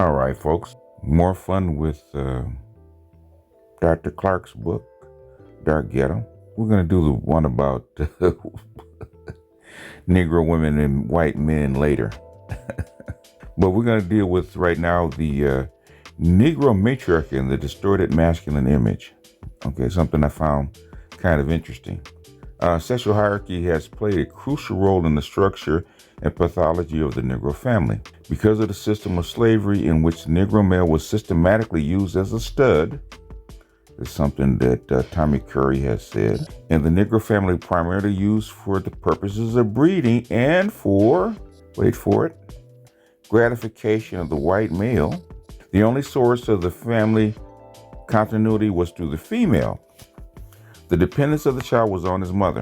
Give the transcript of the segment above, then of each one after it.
All right, folks. More fun with Dr. Clark's book, Dark Ghetto. We're going to do the one about Negro women and white men later. But we're going to deal with right now the Negro matriarchy and the distorted masculine image. Okay, something I found kind of interesting. Sexual hierarchy has played a crucial role in the structure and pathology of the Negro family. Because of the system of slavery in which the Negro male was systematically used as a stud, is something that Tommy Curry has said, and the Negro family primarily used for the purposes of breeding and for, wait for it, gratification of the white male. The only source of the family continuity was through the female. The dependence of the child was on his mother.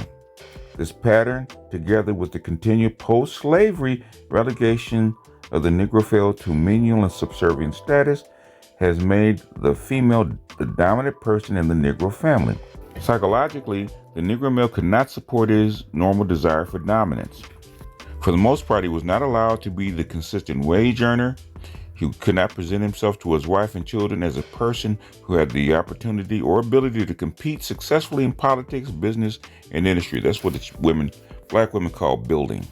This pattern, together with the continued post-slavery relegation of the Negro male to menial and subservient status, has made the female the dominant person in the Negro family. Psychologically, the Negro male could not support his normal desire for dominance. For the most part, he was not allowed to be the consistent wage earner. He could not present himself to his wife and children as a person who had the opportunity or ability to compete successfully in politics, business, and industry. That's what black women call building.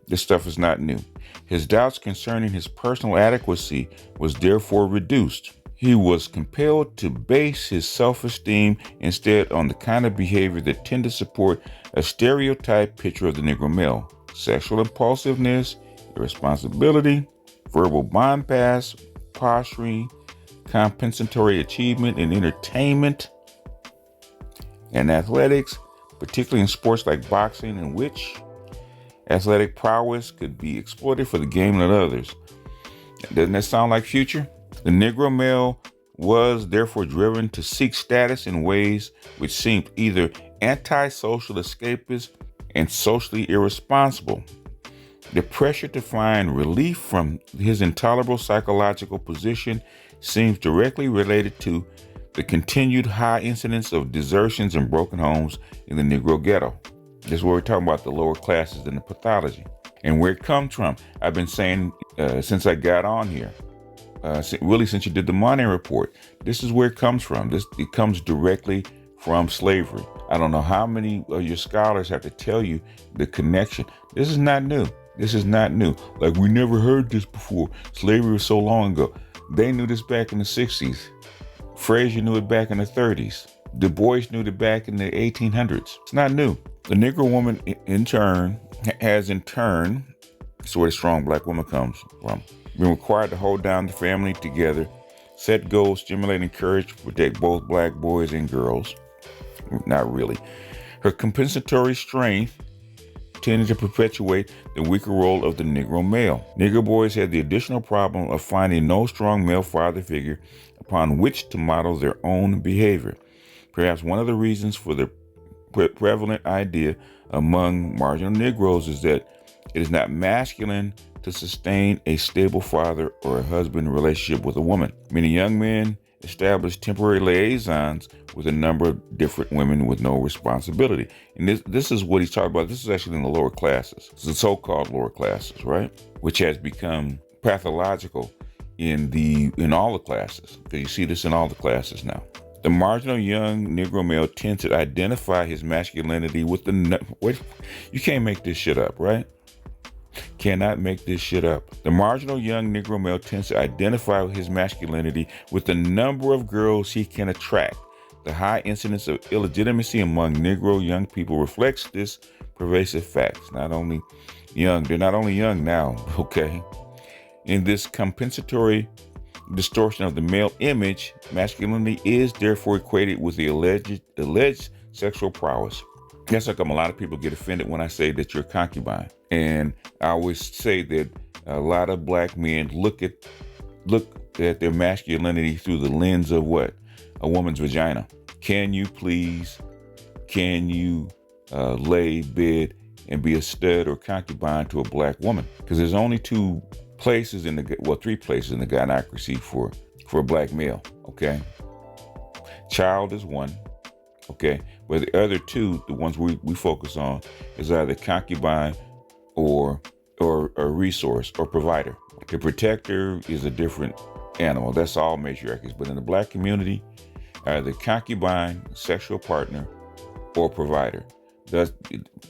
This stuff is not new. His doubts concerning his personal adequacy was therefore reduced. He was compelled to base his self-esteem instead on the kind of behavior that tended to support a stereotyped picture of the Negro male: sexual impulsiveness, irresponsibility, verbal bombast, posturing, compensatory achievement in entertainment and athletics, particularly in sports like boxing, in which athletic prowess could be exploited for the gain of others. Doesn't that sound like Future? The Negro male was therefore driven to seek status in ways which seemed either anti-social, escapist, and socially irresponsible. The pressure to find relief from his intolerable psychological position seems directly related to the continued high incidence of desertions and broken homes in the Negro ghetto. This is where we're talking about the lower classes in the pathology and where it comes from. I've been saying since I got on here, really since you did the Money Report, this is where it comes from. It comes directly from slavery. I don't know how many of your scholars have to tell you the connection. This is not new. This is not new. Like, we never heard this before. Slavery was so long ago. They knew this back in the 60s. Frazier knew it back in the 30s. Du Bois knew it back in the 1800s. It's not new. The Negro woman, in turn, that's where the strong black woman comes from, been required to hold down the family together, set goals, stimulate, and encourage to protect both black boys and girls. Not really. Her compensatory strength tended to perpetuate the weaker role of the Negro male. Negro boys had the additional problem of finding no strong male father figure upon which to model their own behavior. Perhaps one of the reasons for the prevalent idea among marginal Negroes is that it is not masculine to sustain a stable father or a husband relationship with a woman. Many young men establish temporary liaisons with a number of different women with no responsibility. And this is what he's talking about. This is actually in the lower classes. It's the so-called lower classes, right? Which has become pathological in all the classes. Because you see this in all the classes now. The marginal young Negro male tends to identify his masculinity with you can't make this shit up, right? Cannot make this shit up. The marginal young Negro male tends to identify his masculinity with the number of girls he can attract. The high incidence of illegitimacy among Negro young people reflects this pervasive fact. They're not only young now, okay? In this compensatory distortion of the male image, masculinity is therefore equated with the alleged sexual prowess. That's how come a lot of people get offended when I say that you're a concubine. And I always say that a lot of black men look at their masculinity through the lens of what? A woman's vagina. Can you lay, bid, and be a stud or concubine to a black woman? Because there's only three places in the gynocracy for a black male, okay? Child is one, okay? But the other two, the ones we focus on, is either concubine or a resource or provider. A protector is a different animal. That's all matriarchies. But in the black community, either concubine, sexual partner, or provider. That's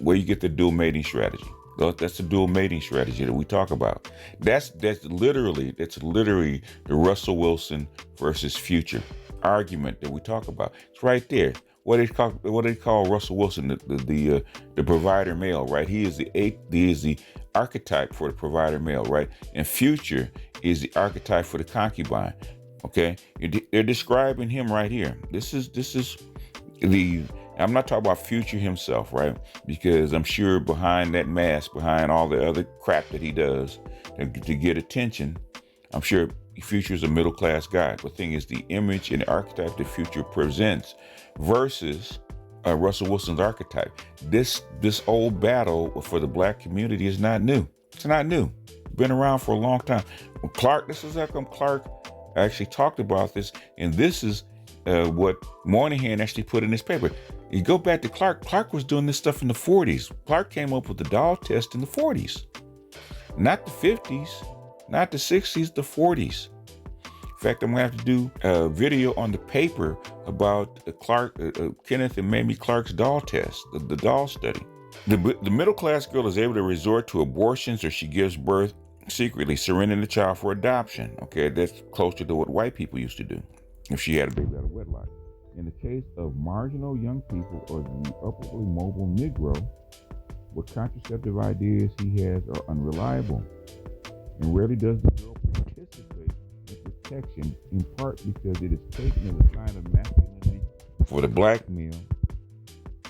where you get the dual mating strategy. That's the dual mating strategy that we talk about. That's literally the Russell Wilson versus Future argument that we talk about. It's right there. What they call Russell Wilson, the provider male, right? He is the archetype for the provider male, right? And Future is the archetype for the concubine. Okay, they're describing him right here. This is the. I'm not talking about Future himself, right? Because I'm sure behind that mask, behind all the other crap that he does to get attention, I'm sure Future's a middle class guy. But the thing is, the image and the archetype that Future presents versus Russell Wilson's archetype. This old battle for the black community is not new. It's not new. It's been around for a long time. This is how come Clark actually talked about this, and this is what Moynihan actually put in his paper. You go back to Clark. Clark was doing this stuff in the 40s. Clark came up with the doll test in the 40s. Not the 50s, not the 60s, the 40s. In fact, I'm going to have to do a video on the paper about Kenneth and Mamie Clark's doll test, the doll study. The middle class girl is able to resort to abortions, or she gives birth secretly, surrendering the child for adoption. Okay, that's closer to what white people used to do if she had a baby out of wedlock. In the case of marginal young people or the upwardly mobile Negro, what contraceptive ideas he has are unreliable, and rarely does the girl participate in protection, in part because it is taken as a sign of masculinity for the black male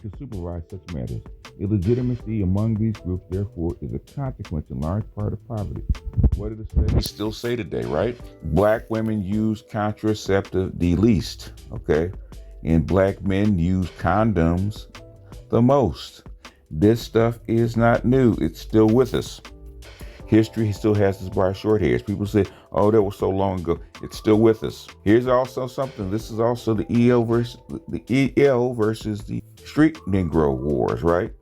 to supervise such matters. Illegitimacy among these groups, therefore, is a consequence in large part of poverty. What do the studies still say today, right? Black women use contraceptive the least, okay? And black men use condoms the most. This stuff is not new. It's still with us. History still has us by short hairs. People say, oh, that was so long ago. It's still with us. Here's also something. This is also the EL versus the street Negro wars, right?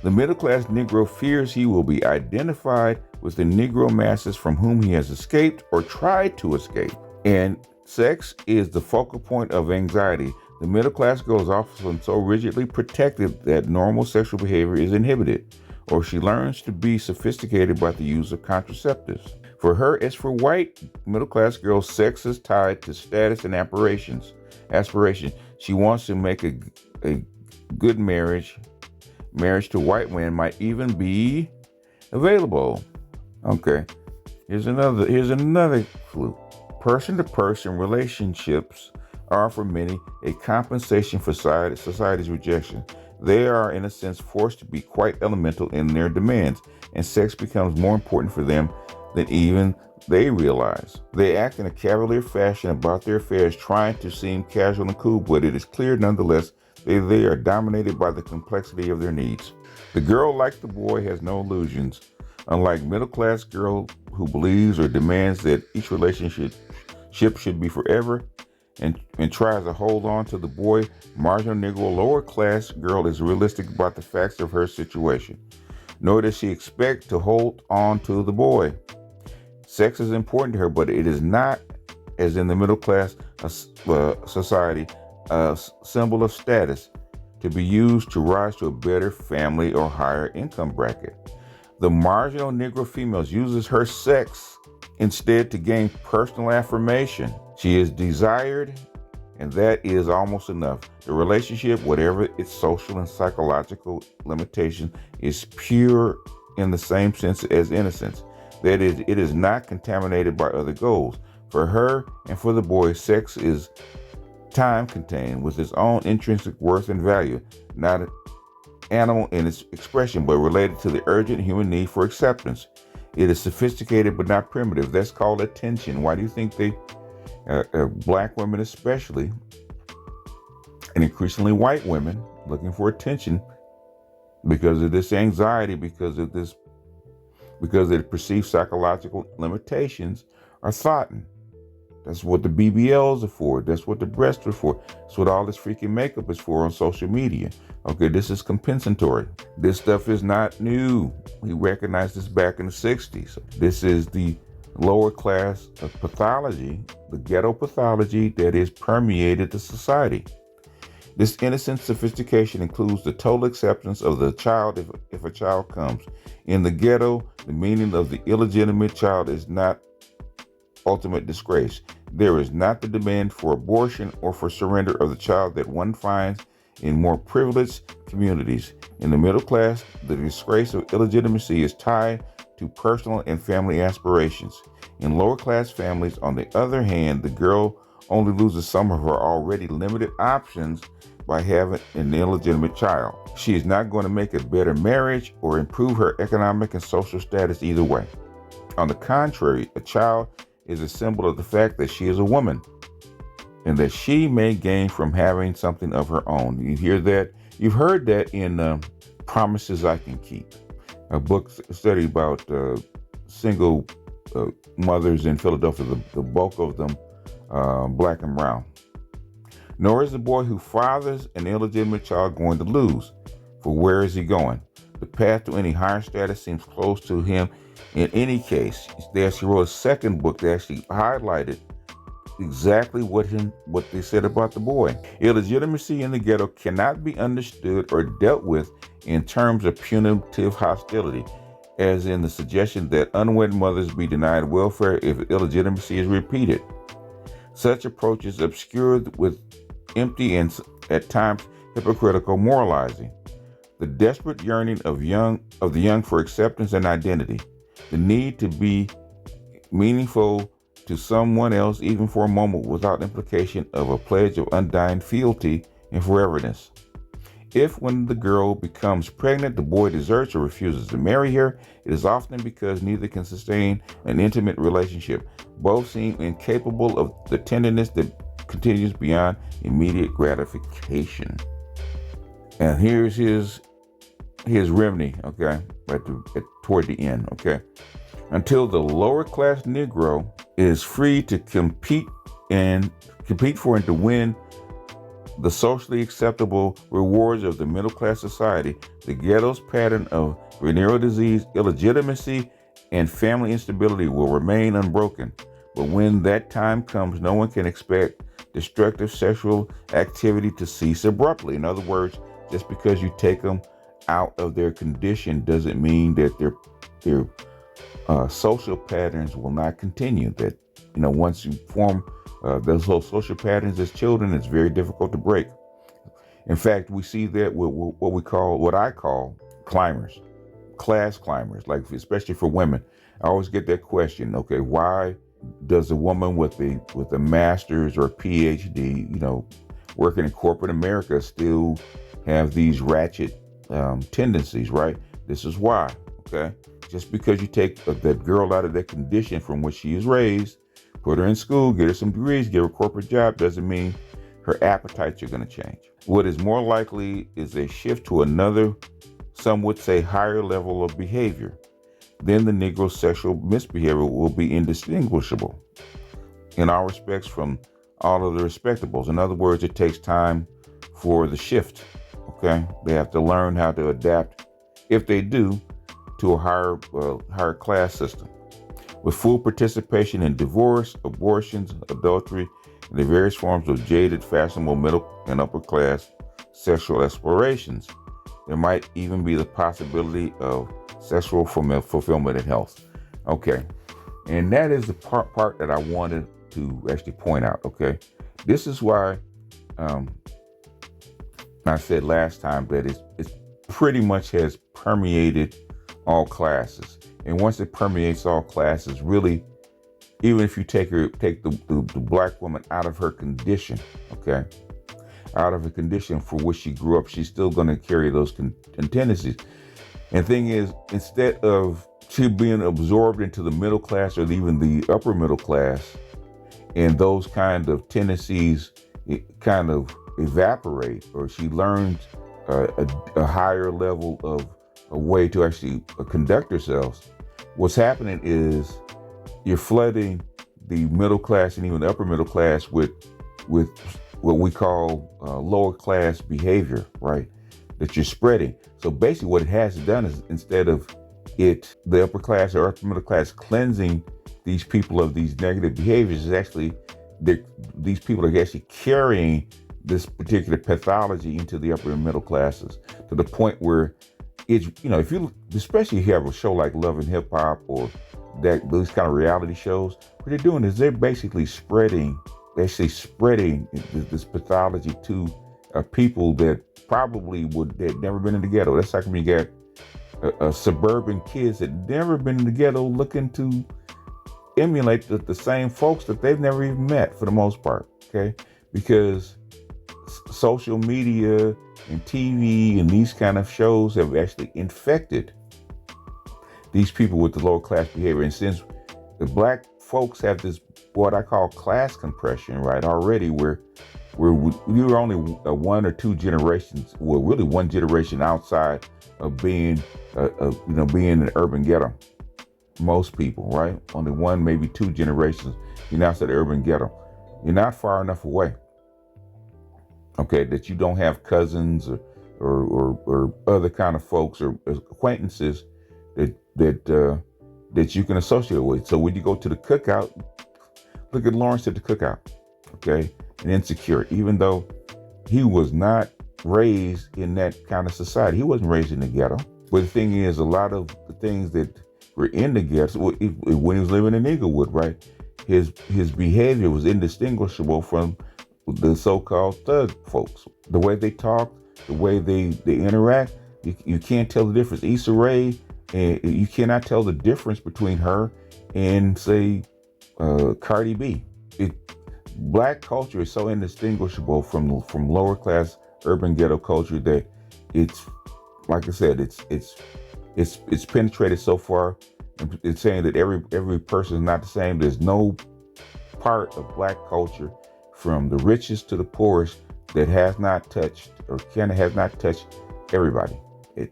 The middle-class Negro fears he will be identified with the Negro masses from whom he has escaped or tried to escape. And sex is the focal point of anxiety. The middle-class girl is often so rigidly protected that normal sexual behavior is inhibited, or she learns to be sophisticated by the use of contraceptives. For her, as for white middle-class girls, sex is tied to status and aspiration. She wants to make a good marriage. Marriage to white men might even be available. Okay, here's another clue. Person-to-person relationships are for many a compensation for society's rejection. They are, in a sense, forced to be quite elemental in their demands, and sex becomes more important for them than even they realize. They act in a cavalier fashion about their affairs, trying to seem casual and cool, but it is clear nonetheless they are dominated by the complexity of their needs. The girl, like the boy, has no illusions. Unlike middle-class girl who believes or demands that each relationship should be forever and tries to hold on to the boy, marginal Negro lower-class girl is realistic about the facts of her situation. Nor does she expect to hold on to the boy. Sex is important to her, but it is not, as in the middle-class society, a symbol of status to be used to rise to a better family or higher income bracket. The marginal Negro female uses her sex instead to gain personal affirmation. She is desired, and that is almost enough. The relationship, whatever its social and psychological limitation, is pure in the same sense as innocence. That is, it is not contaminated by other goals. For her and for the boy, sex is time contained with its own intrinsic worth and value, not an animal in its expression, but related to the urgent human need for acceptance. It is sophisticated but not primitive. That's called attention. Why do you think black women especially, and increasingly white women, looking for attention because of this anxiety, because of the perceived psychological limitations, are thoughtened. That's what the BBLs are for. That's what the breasts are for. That's what all this freaking makeup is for on social media. Okay, this is compensatory. This stuff is not new. We recognized this back in the 60s. This is the lower class pathology, the ghetto pathology that is permeated the society. This innocent sophistication includes the total acceptance of the child if a child comes. In the ghetto, the meaning of the illegitimate child is not ultimate disgrace. There is not the demand for abortion or for surrender of the child that one finds in more privileged communities. In the middle class, the disgrace of illegitimacy is tied to personal and family aspirations. In lower class families, on the other hand, the girl only loses some of her already limited options by having an illegitimate child. She is not going to make a better marriage or improve her economic and social status either way. On the contrary, a child is a symbol of the fact that she is a woman and that she may gain from having something of her own. You hear that? You've heard that in Promises I Can Keep, a book study about single mothers in Philadelphia, the bulk of them black and brown. Nor is the boy who fathers an illegitimate child going to lose. For where is he going? The path to any higher status seems close to him. In any case, they actually wrote a second book that actually highlighted exactly what they said about the boy. Illegitimacy in the ghetto cannot be understood or dealt with in terms of punitive hostility, as in the suggestion that unwed mothers be denied welfare if illegitimacy is repeated. Such approach is obscured with empty and at times hypocritical moralizing. The desperate yearning of the young for acceptance and identity, the need to be meaningful to someone else even for a moment without implication of a pledge of undying fealty and foreverness. If when the girl becomes pregnant, the boy deserts or refuses to marry her, it is often because neither can sustain an intimate relationship. Both seem incapable of the tenderness that continues beyond immediate gratification. And here's his remedy, okay, toward the end, okay. Until the lower class Negro is free to compete for and to win the socially acceptable rewards of the middle class society, the ghetto's pattern of venereal disease, illegitimacy, and family instability will remain unbroken. But when that time comes, no one can expect destructive sexual activity to cease abruptly. In other words, just because you take them out of their condition doesn't mean that their social patterns will not continue. That, once you form those social patterns as children, it's very difficult to break. In fact, we see that with what I call climbers, class climbers, like especially for women. I always get that question, okay, why does a woman with a master's or a PhD, working in corporate America still have these ratchet tendencies, right? This is why, okay? Just because you take that girl out of that condition from which she is raised, put her in school, get her some degrees, give her a corporate job, doesn't mean her appetites are going to change. What is more likely is a shift to another, some would say, higher level of behavior. Then the Negro's sexual misbehavior will be indistinguishable in all respects from all of the respectables. In other words, it takes time for the shift, okay? They have to learn how to adapt, if they do, to a higher class system. With full participation in divorce, abortions, adultery, and the various forms of jaded, fashionable middle and upper class sexual explorations, there might even be the possibility of sexual fulfillment and health. Okay, and that is the part that I wanted to actually point out. Okay, this is why I said last time that it pretty much has permeated all classes. And once it permeates all classes, really, even if you take the black woman out of her condition, okay, out of a condition for which she grew up, she's still going to carry those tendencies. And the thing is, instead of she being absorbed into the middle class or even the upper middle class, and those kind of tendencies kind of evaporate, or she learns a higher level of a way to actually conduct herself, what's happening is you're flooding the middle class and even the upper middle class with what we call lower class behavior, right? That you're spreading. So basically what it has done is, instead of the upper class or upper middle class cleansing these people of these negative behaviors is actually, these people are actually carrying this particular pathology into the upper and middle classes to the point where it's, if you, especially if you have a show like Love and Hip Hop or those kind of reality shows, what they're doing is they're basically spreading this pathology to people that probably they'd never been in the ghetto. That's like when you got suburban kids that never been in the ghetto looking to emulate the same folks that they've never even met for the most part, okay? Because social media and TV and these kind of shows have actually infected these people with the lower class behavior. And since the black folks have this, what I call class compression, right, already, where we were only one or two generations, well, really one generation outside of being, being an urban ghetto. Most people, right? Only one, maybe two generations, you're now outside the urban ghetto. You're not far enough away, okay, that you don't have cousins or other kind of folks or acquaintances that you can associate with. So when you go to the cookout, look at Lawrence at the cookout, okay, and Insecure. Even though he was not raised in that kind of society, he wasn't raised in the ghetto. But the thing is, a lot of the things that were in the ghetto, when he was living in Inglewood, right, his behavior was indistinguishable from the so-called thug folks. The way they talk, the way they interact, you can't tell the difference. Issa Rae, you cannot tell the difference between her and, say, Cardi B. Black culture is so indistinguishable from lower class urban ghetto culture that it's, like I said, it's penetrated so far. It's saying that every person is not the same. There's no part of black culture, from the richest to the poorest, that has not touched has not touched everybody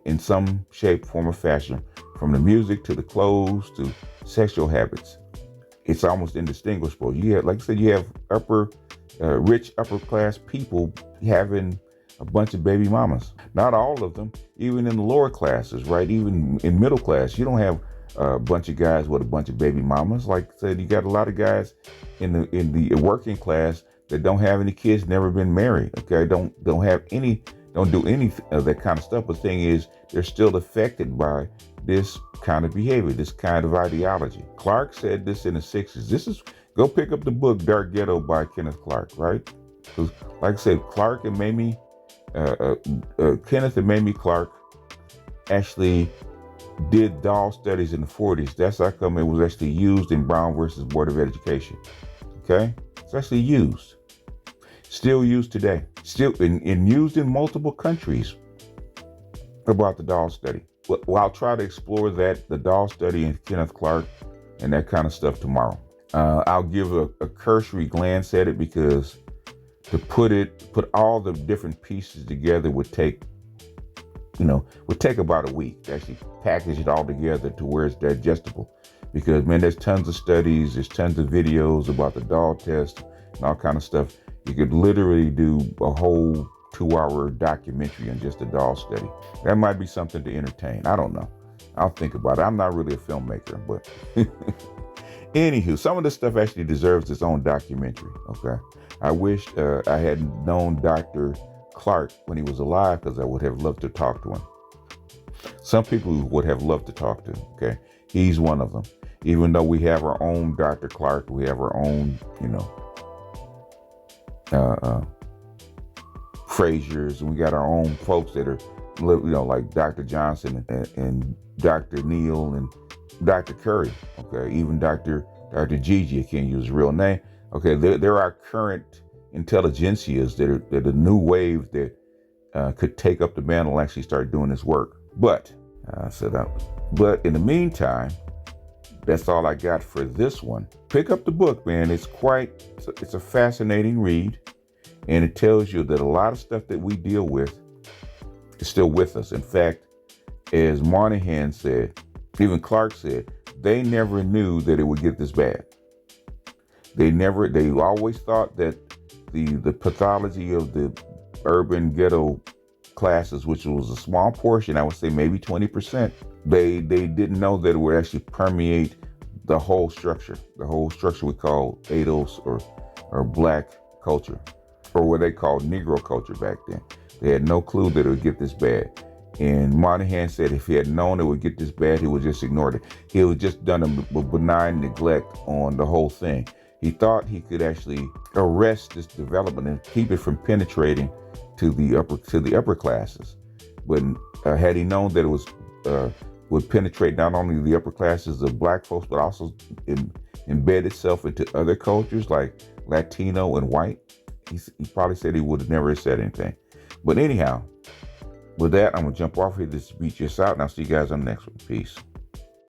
in some shape, form, or fashion. From the music to the clothes to sexual habits, it's almost indistinguishable. You have, like I said, you have rich upper class people having a bunch of baby mamas. Not all of them, even in the lower classes, right? Even in middle class, you don't have a bunch of guys with a bunch of baby mamas. Like I said, you got a lot of guys in the working class that don't have any kids, never been married. Okay, don't do any of that kind of stuff. But the thing is, they're still affected by this kind of behavior, this kind of ideology. Clark said this in the 60s. Go pick up the book Dark Ghetto by Kenneth Clark, right? Because, like I said, Clark and Mamie, Kenneth and Mamie Clark actually did doll studies in the 40s. That's how come it was actually used in Brown versus Board of Education. Okay? It's actually used. Still used today. Still and used in multiple countries about the doll study. Well, I'll try to explore the doll study and Kenneth Clark and that kind of stuff tomorrow. I'll give a cursory glance at it, because to put all the different pieces together would take about a week to actually package it all together to where it's digestible. Because, man, there's tons of studies, there's tons of videos about the doll test and all kind of stuff. You could literally do a whole 2-hour documentary on just a doll study. That might be something to entertain. I don't know. I'll think about it. I'm not really a filmmaker, but anywho, some of this stuff actually deserves its own documentary. Okay. I wish I had known Dr. Clark when he was alive, because I would have loved to talk to him. Some people would have loved to talk to him. Okay. He's one of them. Even though we have our own Dr. Clark, we have our own, Frasers, and we got our own folks that are, like Dr. Johnson and Dr. Neal and Dr. Curry. Okay, even Dr. Gigi, I can't use his real name. Okay, there are current intelligentsias that are the new wave that could take up the mantle and actually start doing this work. But in the meantime, that's all I got for this one. Pick up the book, man. It's a fascinating read, and it tells you that a lot of stuff that we deal with is still with us. In fact, as Moynihan said, even Clark said, they never knew that it would get this bad. They always thought that the pathology of the urban ghetto classes, which was a small portion, I would say maybe 20%, they didn't know that it would actually permeate the whole structure. The whole structure we call ADOS or black culture, or what they called Negro culture back then. They had no clue that it would get this bad. And Moynihan said if he had known it would get this bad, he would just ignored it. He would just done a benign neglect on the whole thing. He thought he could actually arrest this development and keep it from penetrating to the upper classes. But had he known that it was would penetrate not only the upper classes of black folks, but also embed itself into other cultures like Latino and white, he probably said he would have never said anything. But anyhow, with that, I'm going to jump off here. This beat just out, and I'll see you guys on the next one. Peace.